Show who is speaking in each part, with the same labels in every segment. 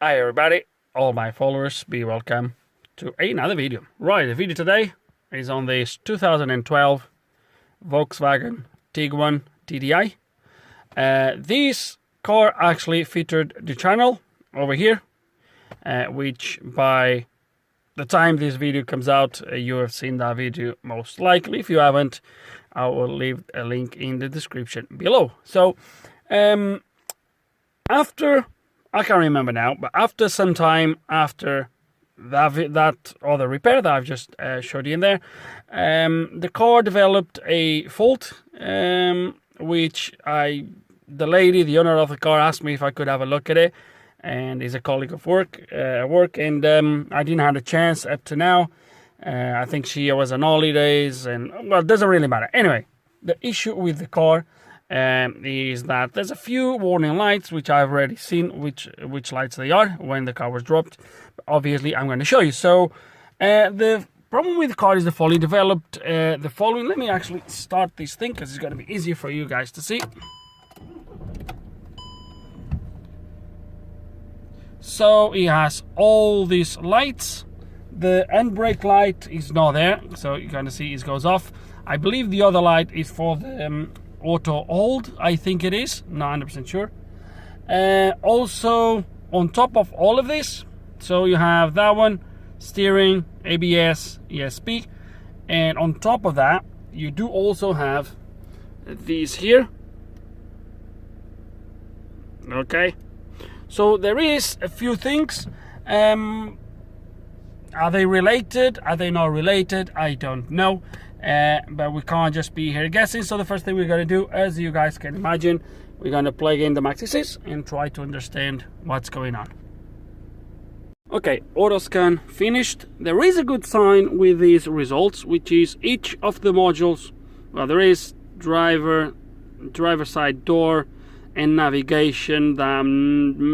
Speaker 1: Hi everybody, all my followers, be welcome to another video. Right, the video today is on this 2012 Volkswagen Tiguan TDI. This car actually featured the channel over here, which by the time this video comes out, you have seen that video most likely. If you haven't, I will leave a link in the description below. So, after, I can't remember now, but after some time after that other repair that I've just showed you in there, the car developed a fault, which the owner of the car asked me if I could have a look at it, and he's a colleague of work, and I didn't have a chance up to now. I think she was on holidays, and well, it doesn't really matter. Anyway, the issue with the car is that there's a few warning lights which I've already seen which lights they are when the car was dropped. But obviously, I'm going to show you. So the problem with the car is the following. Developed the following. Let me actually start this thing because it's going to be easier for you guys to see. So it has all these lights. The handbrake light is not there, so you kind of see it goes off. I believe the other light is for the auto hold, I think it is, not 100% sure. Also, on top of all of this, so you have that one, steering, ABS, ESP, and on top of that, you do also have these here. Okay, so there is a few things. Are they related? Are they not related? I don't know. But we can't just be here guessing. So the first thing we're going to do, as you guys can imagine, we're going to plug in the Maxi and try to understand what's going on. Okay, Autoscan finished. There is a good sign with these results, which is each of the modules. Well, there is driver side door, and navigation.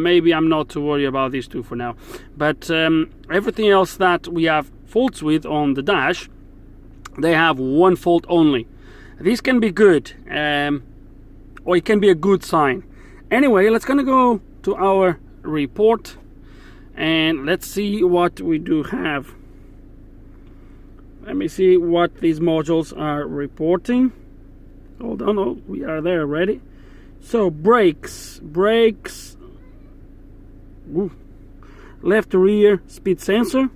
Speaker 1: Maybe I'm not too worried about these two for now, but everything else that we have faults with on the dash, they have one fault only. This can be good, or it can be a good sign. Anyway, let's gonna go to our report and let's see what we do have. Let me see what these modules are reporting. Hold on, oh, we are there already. So brakes, ooh, left rear speed sensor,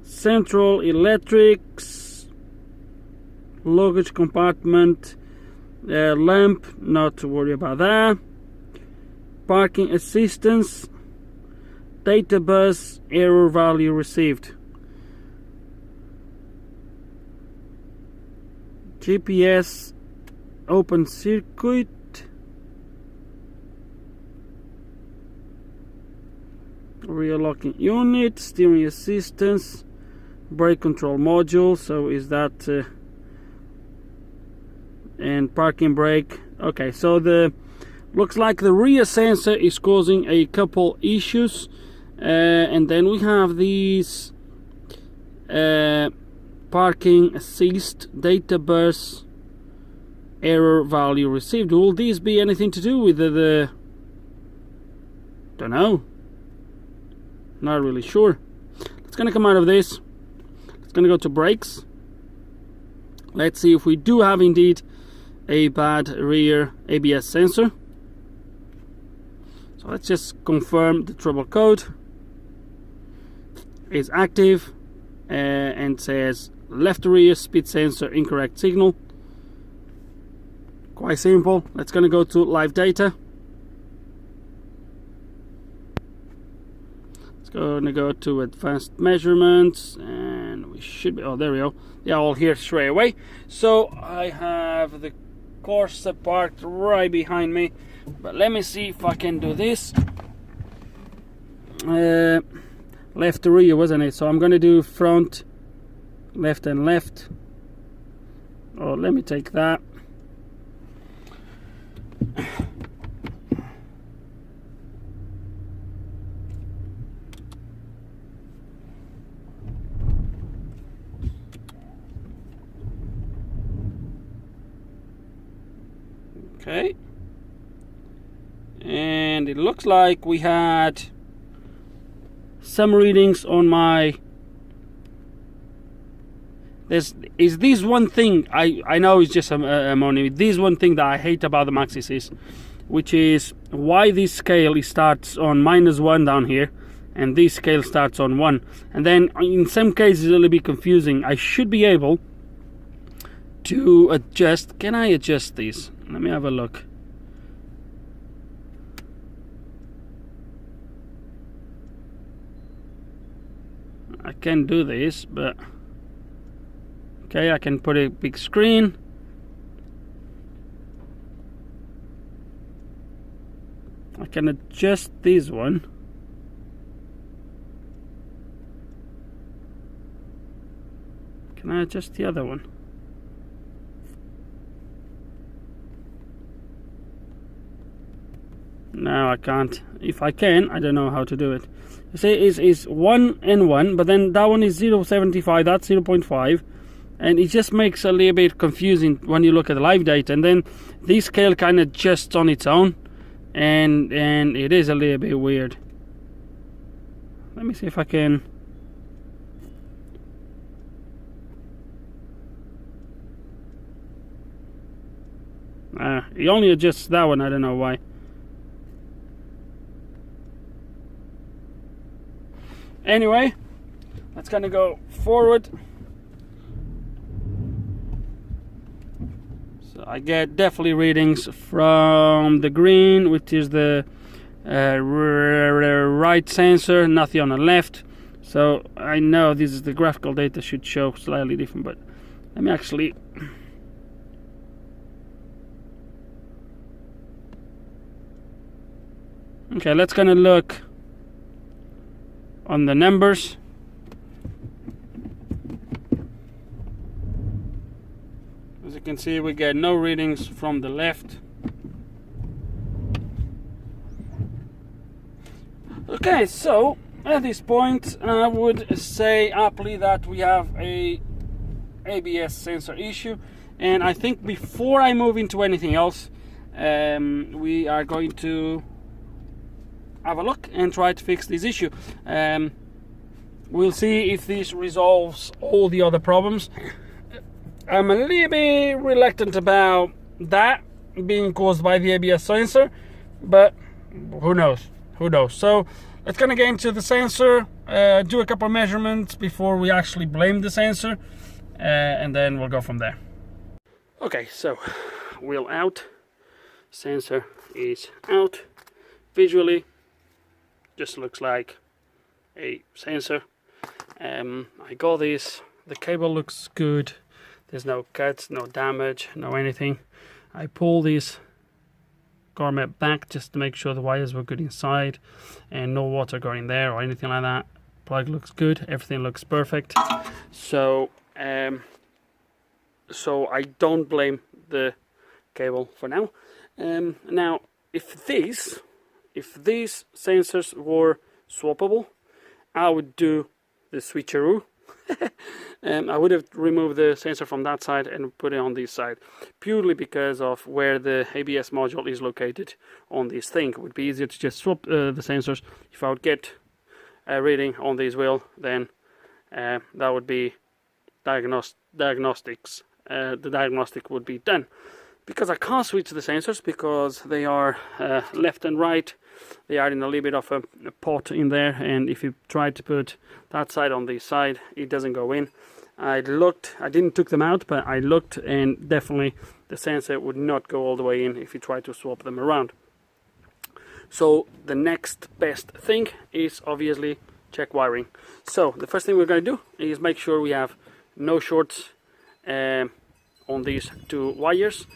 Speaker 1: central electrics, luggage compartment, lamp, not to worry about that, parking assistance, data bus, error value received, GPS, open circuit, rear locking unit, steering assistance, brake control module. So is that and parking brake. Okay, so the looks like the rear sensor is causing a couple issues, and then we have these parking assist, data bus, error value received. Will these be anything to do with the don't know, not really sure. It's gonna come out of this. It's gonna go to brakes. Let's see if we do have indeed a bad rear ABS sensor. So let's just confirm the trouble code is active, and says left rear speed sensor incorrect signal. Quite simple. Let's gonna go to live data. It's gonna go to advanced measurements, and we should be, oh, there we go. They're all here straight away. So I have the Corsa parked right behind me, but let me see if I can do this. Left to rear, wasn't it? So I'm gonna do front, left and left. Oh, let me take that. Okay. And it looks like we had some readings on my... This one thing I know it's just a money. This one thing that I hate about the Maxis is, which is why this scale starts on -1 down here, and this scale starts on 1. And then in some cases it'll be confusing. I should be able to adjust. Can I adjust these? Let me have a look. I can do this, but okay, I can put a big screen. I can adjust this one. Can I adjust the other one? No, I can't. If I can, I don't know how to do it. You see, it's 1 and 1, but then that one is 0.75, that's 0.5. And it just makes a little bit confusing when you look at the live data. And then this scale kind of adjusts on its own. And it is a little bit weird. Let me see if I can... It only adjusts that one, I don't know why. Anyway, let's kind of go forward. So I get definitely readings from the green, which is the right sensor, nothing on the left. So I know this is the graphical data should show slightly different, but let me actually... Okay, let's kind of look on the numbers. As you can see, we get no readings from the left. Okay, so at this point I would say aptly that we have a ABS sensor issue, and I think before I move into anything else, we are going to have a look and try to fix this issue. We'll see if this resolves all the other problems. I'm a little bit reluctant about that being caused by the ABS sensor, but who knows? Who knows? So let's gonna get into the sensor, do a couple of measurements before we actually blame the sensor, and then we'll go from there. Okay, so wheel out, sensor is out. Visually, just looks like a sensor. I got this. The cable looks good. There's no cuts, no damage, no anything. I pull this garment back just to make sure the wires were good inside and no water going there or anything like that. Plug looks good. Everything looks perfect. So I don't blame the cable for now. Now, if these sensors were swappable, I would do the switcheroo. I would have removed the sensor from that side and put it on this side, purely because of where the ABS module is located on this thing. It would be easier to just swap the sensors. If I would get a reading on this wheel, then that would be diagnostics. The diagnostic would be done. Because I can't switch the sensors because they are left and right. They are in a little bit of a pot in there, and if you try to put that side on this side, it doesn't go in. I looked, I didn't took them out, but I looked, and definitely the sensor would not go all the way in if you try to swap them around. So the next best thing is obviously check wiring. So the first thing we're going to do is make sure we have no shorts on these two wires.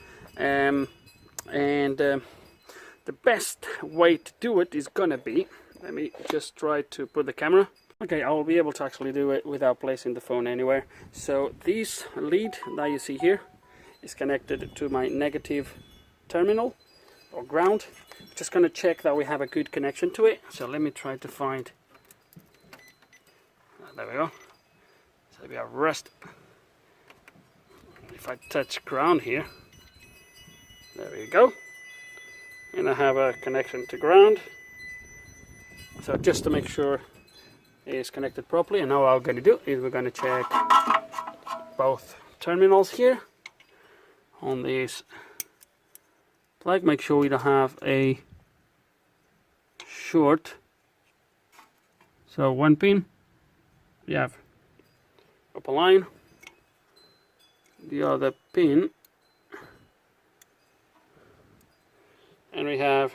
Speaker 1: The best way to do it is gonna be, let me just try to put the camera. Okay, I'll be able to actually do it without placing the phone anywhere. So this lead that you see here is connected to my negative terminal or ground. Just gonna check that we have a good connection to it. So let me try to find, there we go. So we have rust. If I touch ground here, there we go. and I have a connection to ground. So just to make sure it's connected properly, and now what we're going to do is we're going to check both terminals here on this plug. Make sure we don't have a short. So one pin, we have open line, the other pin, and we have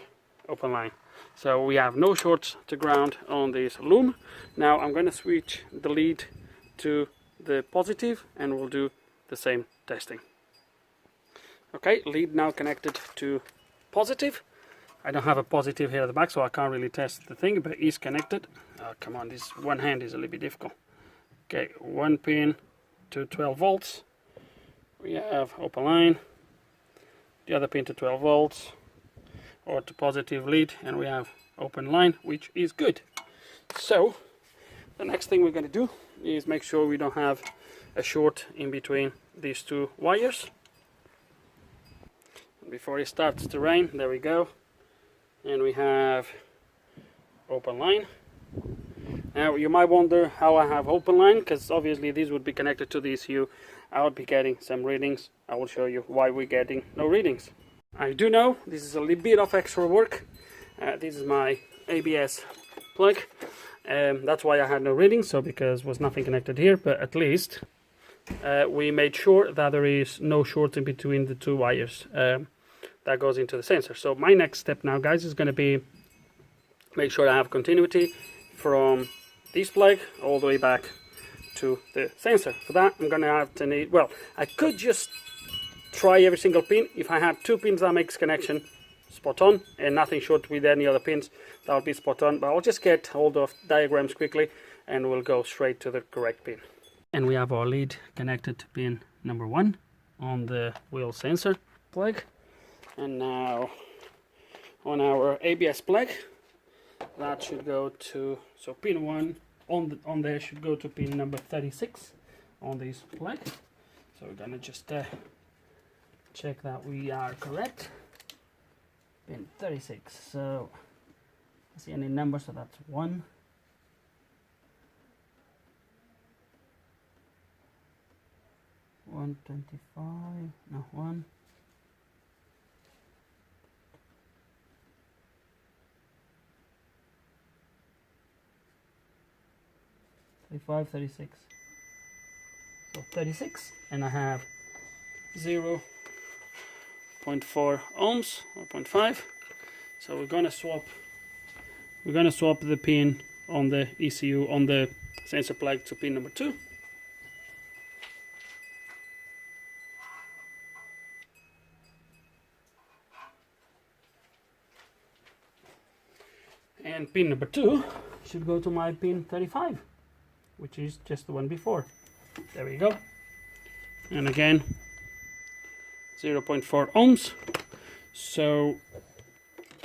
Speaker 1: open line. So we have no shorts to ground on this loom. Now I'm going to switch the lead to the positive and we'll do the same testing. Okay, lead now connected to positive. I don't have a positive here at the back, so I can't really test the thing, but it is connected. Oh, come on, this one hand is a little bit difficult. Okay, one pin to 12 volts. We have open line, the other pin to 12 volts, or to positive lead, and we have open line, which is good. So the next thing we're going to do is make sure we don't have a short in between these two wires. Before it starts to rain, there we go, and we have open line. Now you might wonder how I have open line, because obviously these would be connected to the ECU. I would be getting some readings. I will show you why we're getting no readings. I do know this is a little bit of extra work. This is my ABS plug. That's why I had no readings, so because was nothing connected here, but at least we made sure that there is no short in between the two wires that goes into the sensor. So my next step now, guys, is going to be make sure I have continuity from this plug all the way back to the sensor. For that, I'm going to have to need, well, I could just try every single pin. If I had two pins that makes connection spot on and nothing short with any other pins, that would be spot on. But I'll just get hold of diagrams quickly and we'll go straight to the correct pin. And we have our lead connected to pin number 1 on the wheel sensor plug. And now on our ABS plug, that should go to, so pin 1 on there should go to pin number 36 on this plug. So we're gonna just check that we are correct. Pin 36. So I see any number, so that's 1. $125, no, 1. 35, 36. So 36, and I have 0.4 ohms or 0.5. So we're gonna swap the pin on the ECU on the sensor plug to pin number 2. And pin number 2 should go to my pin 35, which is just the one before. There we go. And again, 0.4 ohms. So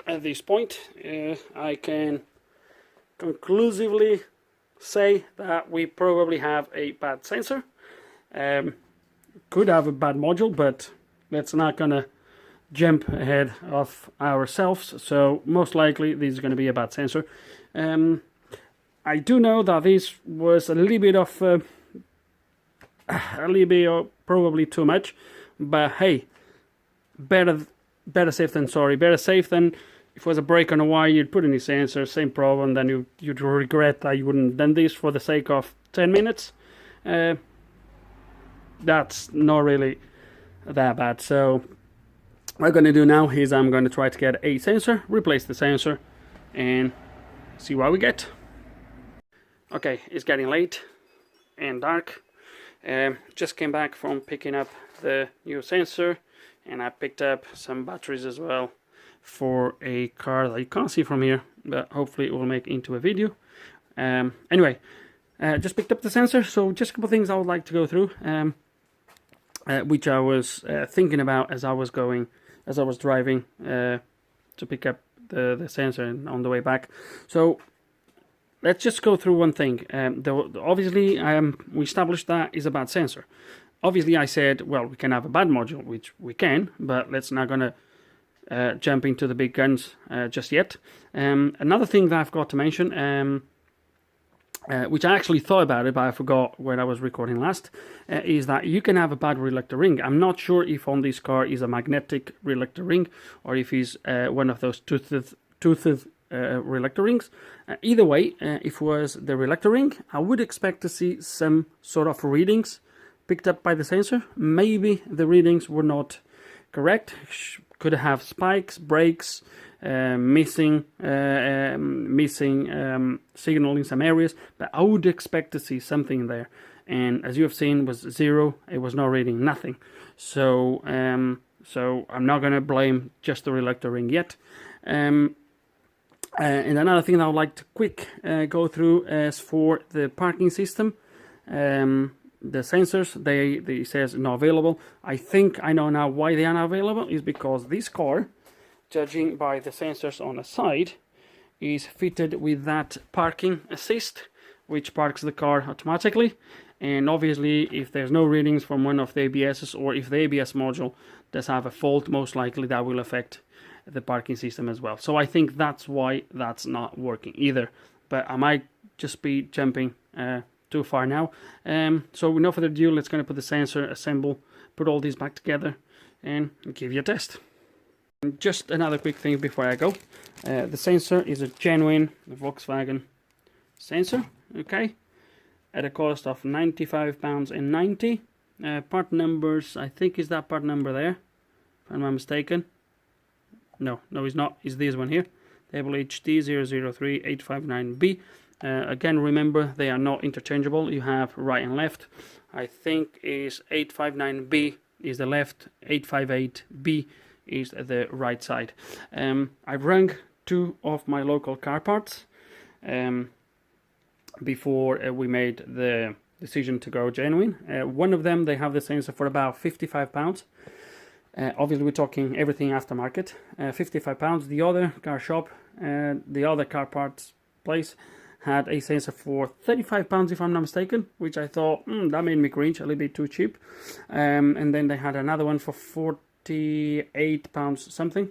Speaker 1: at this point, I can conclusively say that we probably have a bad sensor. Could have a bad module, but let's not gonna jump ahead of ourselves. So most likely this is going to be a bad sensor. I do know that this was a little bit of probably too much, but hey, better safe than sorry. Better safe than if it was a break on a wire, you'd put in the sensor, same problem, then you'd regret that you wouldn't have done this for the sake of 10 minutes. That's not really that bad. So what I'm going to do now is I'm going to try to get a sensor, replace the sensor, and see what we get. Okay, it's getting late and dark. Just came back from picking up the new sensor, and I picked up some batteries as well for a car that you can't see from here, but hopefully it will make into a video. Anyway, just picked up the sensor, so just a couple of things I would like to go through, which I was thinking about as I was driving to pick up the sensor on the way back. So let's just go through one thing. Obviously, we established that is a bad sensor. Obviously, I said, well, we can have a bad module, which we can, but let's not gonna jumping to the big guns just yet. Another thing that I've got to mention, which I actually thought about it, but I forgot when I was recording last, is that you can have a bad reluctor ring. I'm not sure if on this car is a magnetic reluctor ring or if it's one of those toothed reluctor rings. Either way, if it was the reluctor ring, I would expect to see some sort of readings picked up by the sensor. Maybe the readings were not correct. Could have spikes, breaks, missing signal in some areas, but I would expect to see something there. And as you have seen, was 0. It was not reading nothing. So so I'm not going to blame just the reluctor ring yet. And another thing that I would like to go through is for the parking system. The sensors, they says not available. I think I know now why they are not available. Is because this car, judging by the sensors on the side, is fitted with that parking assist, which parks the car automatically. And obviously, if there's no readings from one of the ABSs, or if the ABS module does have a fault, most likely that will affect the parking system as well. So I think that's why that's not working either. But I might just be jumping too far now. So with no further ado, let's going to put the sensor, assemble, put all these back together, and give you a test. And just another quick thing before I go. The sensor is a genuine Volkswagen sensor, okay, at a cost of £95.90. Part numbers, I think is that part number there, if I'm not mistaken. No, it's not. It's this one here, WHT003859B. Again, remember, they are not interchangeable. You have right and left. I think is 859B is the left, 858B is the right side. I've rung 2 of my local car parts before we made the decision to go genuine. One of them, they have the sensor for about £55. Obviously, we're talking everything aftermarket. £55. The other car shop, the other car parts place, had a sensor for £35, if I'm not mistaken, which I thought, that made me cringe, a little bit too cheap. And then they had another one for £48 something.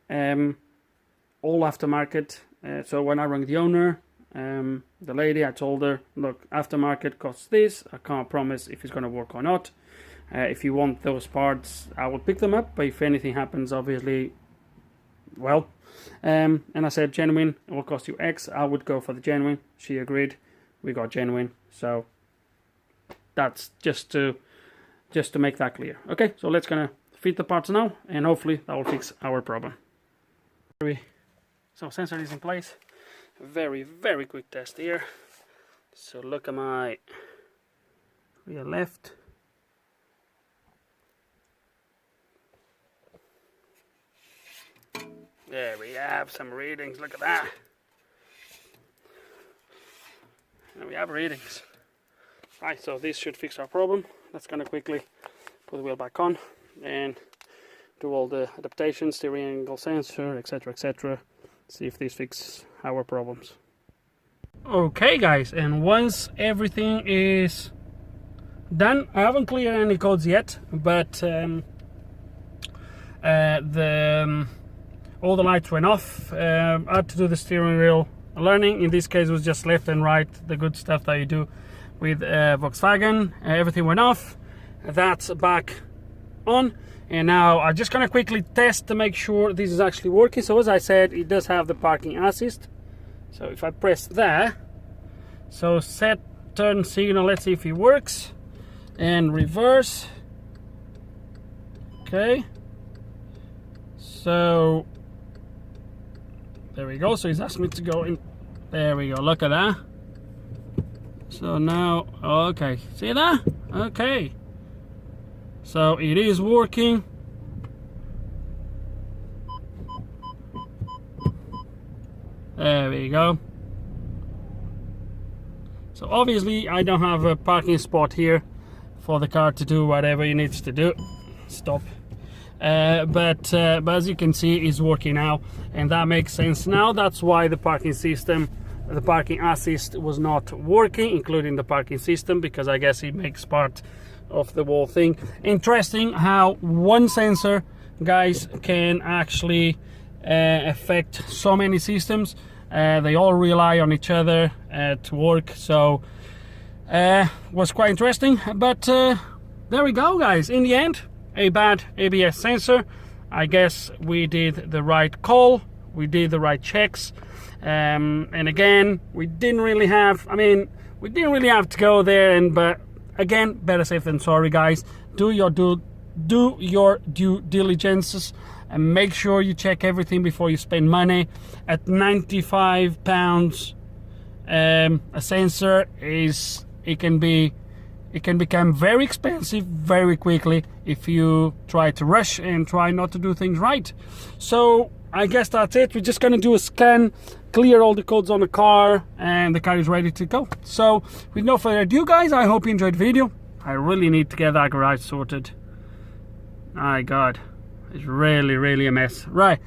Speaker 1: All aftermarket. So when I rang the owner, the lady, I told her, look, aftermarket costs this. I can't promise if it's going to work or not. If you want those parts, I will pick them up. But if anything happens, obviously, well. And I said, genuine, it will cost you X. I would go for the genuine. She agreed. We got genuine. So that's just to make that clear. Okay, so let's gonna fit the parts now, and hopefully that will fix our problem. So sensor is in place. Very, very quick test here. So look at my rear left. There we have some readings, look at that. And we have readings. Right, so this should fix our problem. Let's gonna quickly put the wheel back on and do all the adaptations, steering angle sensor, etc. See if this fixes our problems. Okay guys, and once everything is done, I haven't cleared any codes yet, but all the lights went off. I had to do the steering wheel learning. In this case, it was just left and right, the good stuff that you do with Volkswagen. Everything went off. That's back on. And now I'm just gonna quickly test to make sure this is actually working. So as I said, it does have the parking assist. So if I press there, so set turn signal, let's see if it works. And reverse. Okay. So there we go. So he's asking me to go in. There we go. Look at that. So now, okay. See that? Okay. So it is working. There we go. So obviously I don't have a parking spot here for the car to do whatever it needs to do. Stop. But as you can see, it's working now, and that makes sense now. That's why the parking system, the parking assist was not working, including the parking system, because I guess it makes part of the whole thing. Interesting how one sensor guys, can actually affect so many systems. They all rely on each other to work, so was quite interesting. But there we go, guys. In the end, a bad ABS sensor. I guess we did the right call, we did the right checks, and again, we didn't really have to go there, but again, better safe than sorry, guys. Do your due diligences and make sure you check everything before you spend money. At £95, a sensor it can become very expensive very quickly if you try to rush and try not to do things right. So I guess that's it. We're just gonna do a scan, clear all the codes on the car, and the car is ready to go. So with no further ado, guys, I hope you enjoyed the video. I really need to get that garage sorted. My God, it's really a mess. Right,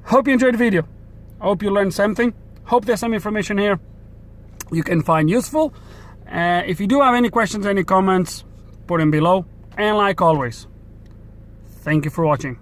Speaker 1: hope you enjoyed the video. Hope you learned something. Hope there's some information here you can find useful. If you do have any questions, any comments, put them below. And like always, thank you for watching.